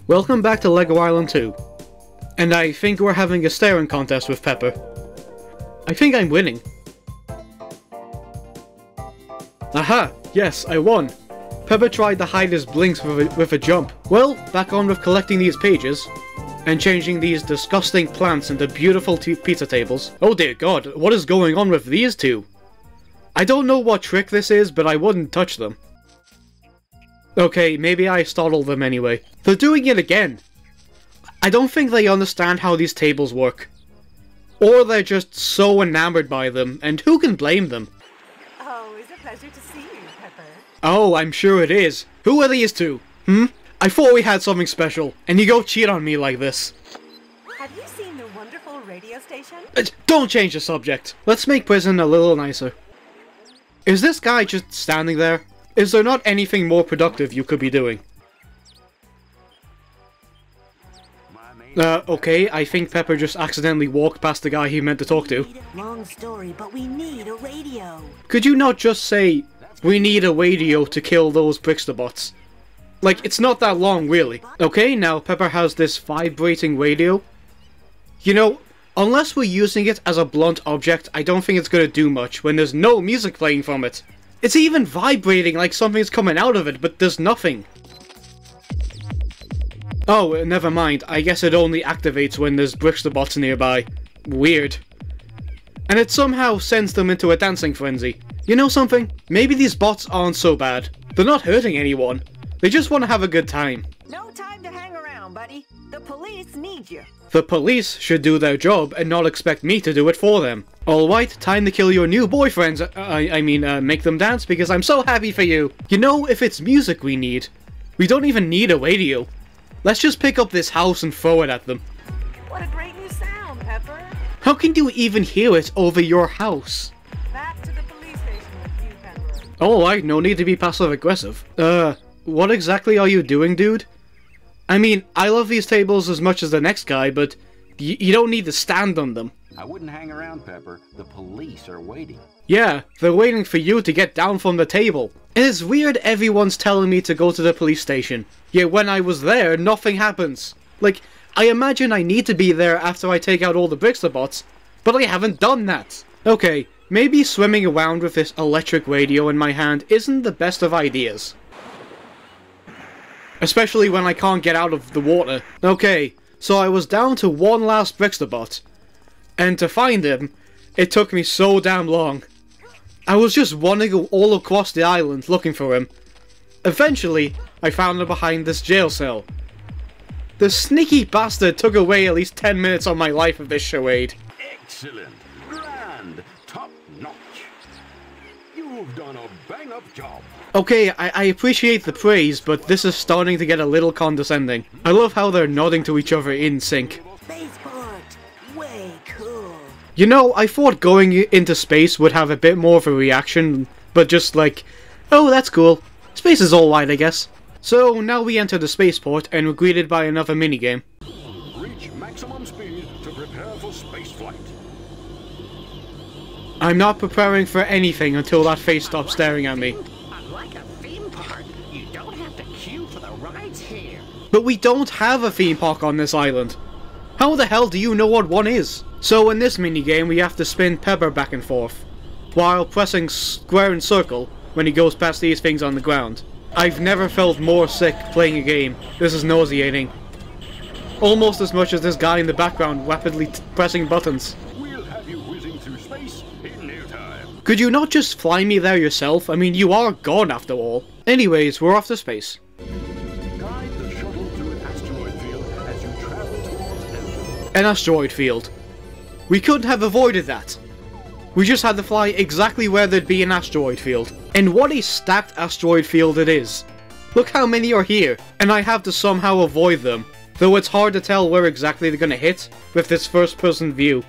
Welcome back to Lego Island 2. And I think we're having a staring contest with Pepper. I think I'm winning. Aha! Yes, I won! Pepper tried to hide his blinks with a jump. Well, back on with collecting these pages. And changing these disgusting plants into beautiful pizza tables. Oh dear god, what is going on with these two? I don't know what trick this is, but I wouldn't touch them. Okay, maybe I startled them anyway. They're doing it again! I don't think they understand how these tables work. Or they're just so enamored by them, and who can blame them? Oh, it's a pleasure to see you, Pepper. Oh, I'm sure it is. Who are these two? I thought we had something special, and you go cheat on me like this. Have you seen the wonderful radio station? Don't change the subject. Let's make prison a little nicer. Is this guy just standing there? Is there not anything more productive you could be doing? Okay, I think Pepper just accidentally walked past the guy he meant to talk to. Long story, but we need a radio. Could you not just say, we need a radio to kill those Brickster bots? Like, it's not that long, really. Okay, now Pepper has this vibrating radio. You know, unless we're using it as a blunt object, I don't think it's gonna do much when there's no music playing from it. It's even vibrating like something's coming out of it, but there's nothing. Oh, never mind. I guess it only activates when there's Brickster bots nearby. Weird. And it somehow sends them into a dancing frenzy. You know something? Maybe these bots aren't so bad. They're not hurting anyone. They just want to have a good time. No time to hang around, buddy. The police need you. The police should do their job and not expect me to do it for them. Alright, time to kill your new boyfriends. I mean, make them dance because I'm so happy for you. You know, if it's music we need, we don't even need a radio. Let's just pick up this house and throw it at them. What a great new sound, Pepper. How can you even hear it over your house? Back to the police station with you, Pepper. Alright, no need to be passive-aggressive. What exactly are you doing, dude? I mean, I love these tables as much as the next guy, but you don't need to stand on them. I wouldn't hang around, Pepper. The police are waiting. Yeah, they're waiting for you to get down from the table. And it's weird everyone's telling me to go to the police station. Yet when I was there, nothing happens. Like, I imagine I need to be there after I take out all the Brickster bots, but I haven't done that. Okay, maybe swimming around with this electric radio in my hand isn't the best of ideas. Especially when I can't get out of the water. Okay, so I was down to one last Brickster bot. And to find him, it took me so damn long. I was just running all across the island looking for him. Eventually, I found him behind this jail cell. The sneaky bastard took away at least 10 minutes of my life with this charade. Excellent. Grand. Top notch. You've done a bang-up job. Okay, I appreciate the praise, but this is starting to get a little condescending. I love how they're nodding to each other in sync. Spaceport. Way cool. You know, I thought going into space would have a bit more of a reaction, but just like, oh, that's cool. Space is alright, I guess. So, now we enter the spaceport, and we're greeted by another minigame. Reach maximum speed to prepare for spaceflight. I'm not preparing for anything until that face stops staring at me. Unlike a theme park, you don't have to queue for the rides here. But we don't have a theme park on this island. How the hell do you know what one is? So in this minigame we have to spin Pepper back and forth, while pressing square and circle when he goes past these things on the ground. I've never felt more sick playing a game. This is nauseating. Almost as much as this guy in the background rapidly pressing buttons. We'll have you whizzing through space in no time. Could you not just fly me there yourself? I mean, you are gone after all. Anyways, we're off to space. Guide the shuttle through an asteroid field as you travel towards Emblem. An asteroid field. We couldn't have avoided that. We just had to fly exactly where there'd be an asteroid field. And what a stacked asteroid field it is. Look how many are here, and I have to somehow avoid them. Though it's hard to tell where exactly they're gonna hit with this first person view.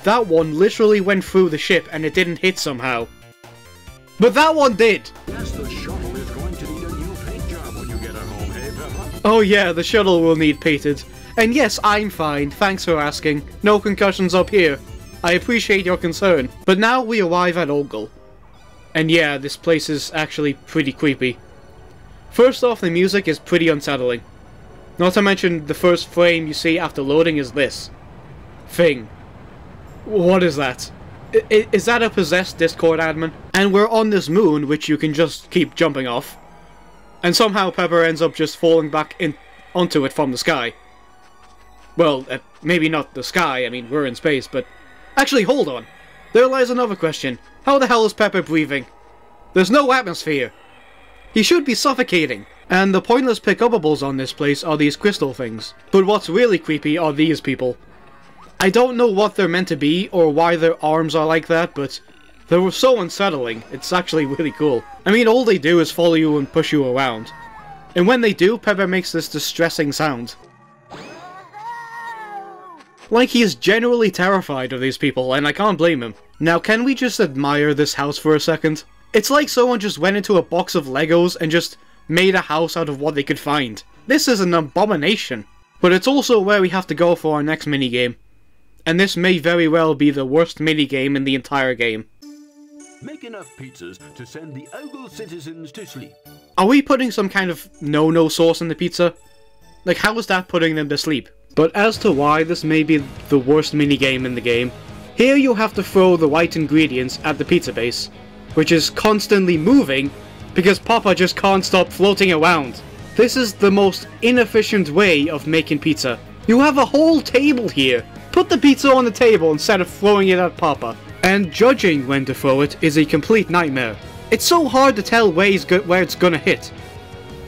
That one literally went through the ship and it didn't hit somehow. But that one did! Yes, the shuttle is going to need a new paint job when you get her home, hey, Pepper? Oh yeah, the shuttle will need painted. And yes, I'm fine, thanks for asking. No concussions up here. I appreciate your concern. But now we arrive at Ogel. And yeah, this place is actually pretty creepy. First off, the music is pretty unsettling. Not to mention the first frame you see after loading is this thing. What is that? Is that a possessed Discord admin? And we're on this moon, which you can just keep jumping off. And somehow Pepper ends up just falling back onto it from the sky. Well, maybe not the sky, I mean, we're in space, but... Actually, hold on. There lies another question. How the hell is Pepper breathing? There's no atmosphere. He should be suffocating. And the pointless pick-upables on this place are these crystal things. But what's really creepy are these people. I don't know what they're meant to be, or why their arms are like that, but they were so unsettling. It's actually really cool. I mean, all they do is follow you and push you around. And when they do, Pepper makes this distressing sound. Like he is genuinely terrified of these people, and I can't blame him. Now, can we just admire this house for a second? It's like someone just went into a box of Legos and just made a house out of what they could find. This is an abomination. But it's also where we have to go for our next minigame. And this may very well be the worst minigame in the entire game. Make enough pizzas to send the Ogel citizens to sleep. Are we putting some kind of no-no sauce in the pizza? Like, how is that putting them to sleep? But as to why this may be the worst minigame in the game, here you have to throw the right ingredients at the pizza base, which is constantly moving because Papa just can't stop floating around. This is the most inefficient way of making pizza. You have a whole table here. Put the pizza on the table instead of throwing it at Papa. And judging when to throw it is a complete nightmare. It's so hard to tell where it's gonna hit.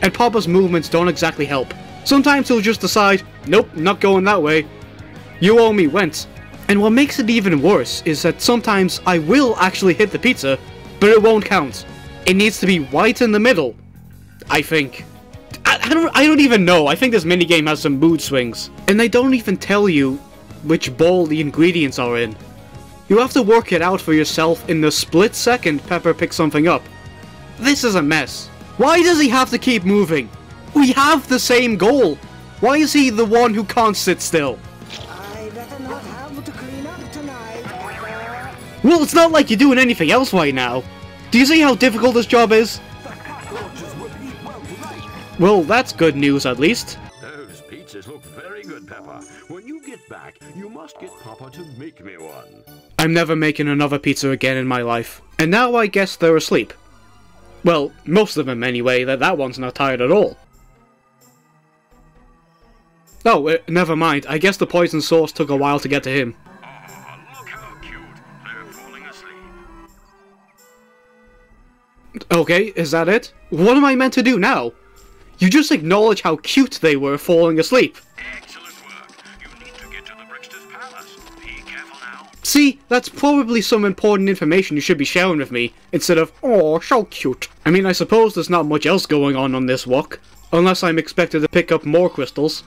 And Papa's movements don't exactly help. Sometimes he'll just decide, nope, not going that way. You owe me rent. And what makes it even worse is that sometimes I will actually hit the pizza, but it won't count. It needs to be right in the middle, I think. I don't even know. I think this minigame has some mood swings. And they don't even tell you which bowl the ingredients are in. You have to work it out for yourself in the split second Pepper picks something up. This is a mess. Why does he have to keep moving? We have the same goal. Why is he the one who can't sit still? I better not have to clean up tonight. Well, it's not like you're doing anything else right now. Do you see how difficult this job is? Well, that's good news at least. Those pizzas look very good, Pepper. When you get back, you must get Papa to make me one. I'm never making another pizza again in my life. And now I guess they're asleep. Well, most of them anyway, that one's not tired at all. Oh, never mind. I guess the poison sauce took a while to get to him. Oh, look how cute. They're falling asleep. Okay, is that it? What am I meant to do now? You just acknowledge how cute they were falling asleep. Excellent work. You need to get to the Brickster's Palace. Be careful now. See, that's probably some important information you should be sharing with me, instead of, "Oh, so cute." I mean, I suppose there's not much else going on this walk, unless I'm expected to pick up more crystals.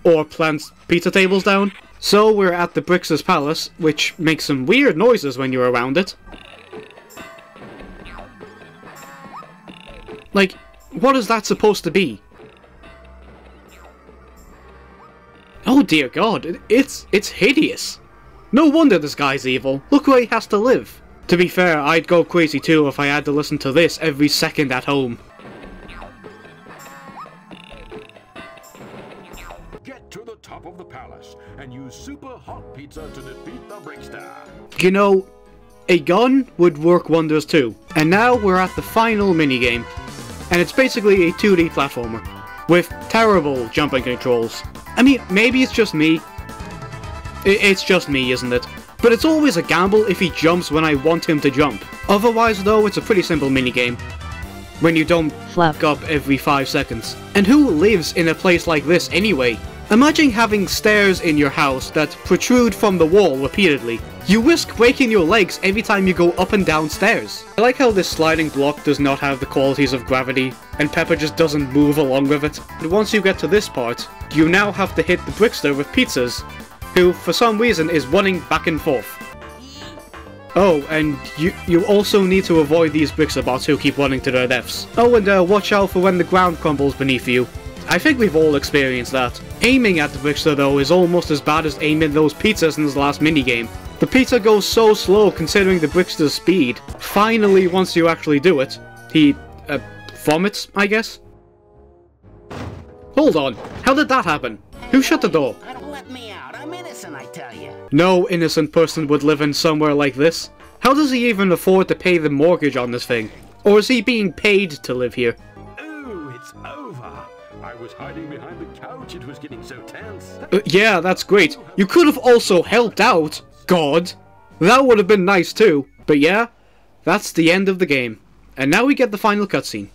Or plant pizza tables down. So we're at the Brickster's Palace, which makes some weird noises when you're around it. Like, what is that supposed to be? Oh dear god, it's hideous. No wonder this guy's evil. Look where he has to live. To be fair, I'd go crazy too if I had to listen to this every second at home. Get to the top of the palace and use super hot pizza to defeat the Brickster. You know, a gun would work wonders too. And now we're at the final minigame. And it's basically a 2D platformer. With terrible jumping controls. I mean, maybe it's just me. It's just me, isn't it? But it's always a gamble if he jumps when I want him to jump. Otherwise though, it's a pretty simple minigame. When you don't fuck up every 5 seconds. And who lives in a place like this anyway? Imagine having stairs in your house that protrude from the wall repeatedly. You risk breaking your legs every time you go up and down stairs. I like how this sliding block does not have the qualities of gravity, and Pepper just doesn't move along with it. But once you get to this part, you now have to hit the Brickster with pizzas, who for some reason is running back and forth. Oh, and you also need to avoid these Brickster bots who keep running to their deaths. Oh, and watch out for when the ground crumbles beneath you. I think we've all experienced that. Aiming at the Brickster though is almost as bad as aiming those pizzas in this last minigame. The pizza goes so slow considering the Brickster's speed. Finally, once you actually do it, he vomits, I guess? Hold on, how did that happen? Who shut the door? Let me out. I'm innocent, I tell you. No innocent person would live in somewhere like this. How does he even afford to pay the mortgage on this thing? Or is he being paid to live here? Oh, it's over. I was hiding behind the couch. It was getting so tense. Yeah, that's great. You could have also helped out. God. That would have been nice too. But yeah, that's the end of the game. And now we get the final cutscene.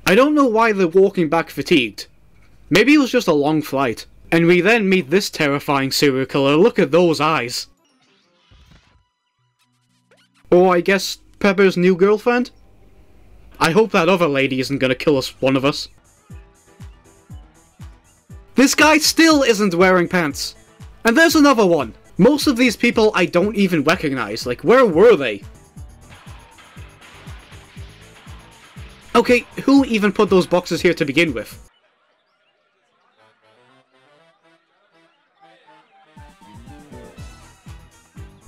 I don't know why they're walking back fatigued. Maybe it was just a long flight. And we then meet this terrifying serial killer. Look at those eyes. Or I guess Pepper's new girlfriend? I hope that other lady isn't gonna kill one of us. This guy still isn't wearing pants. And there's another one. Most of these people I don't even recognize. Like, where were they? Okay, who even put those boxes here to begin with?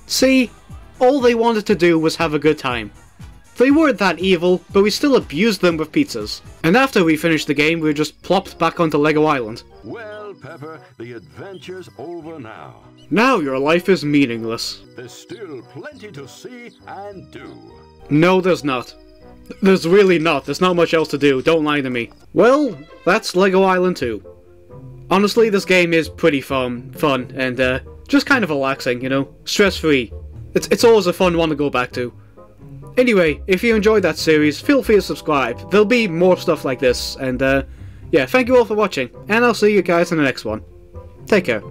See? All they wanted to do was have a good time. They weren't that evil, but we still abused them with pizzas. And after we finished the game, we were just plopped back onto Lego Island. Well, Pepper, the adventure's over now. Now your life is meaningless. There's still plenty to see and do. No, there's not. There's really not. There's not much else to do. Don't lie to me. Well, that's Lego Island 2. Honestly, this game is pretty fun and just kind of relaxing, you know? Stress-free. It's always a fun one to go back to. Anyway, if you enjoyed that series, feel free to subscribe. There'll be more stuff like this, and yeah, thank you all for watching, and I'll see you guys in the next one. Take care.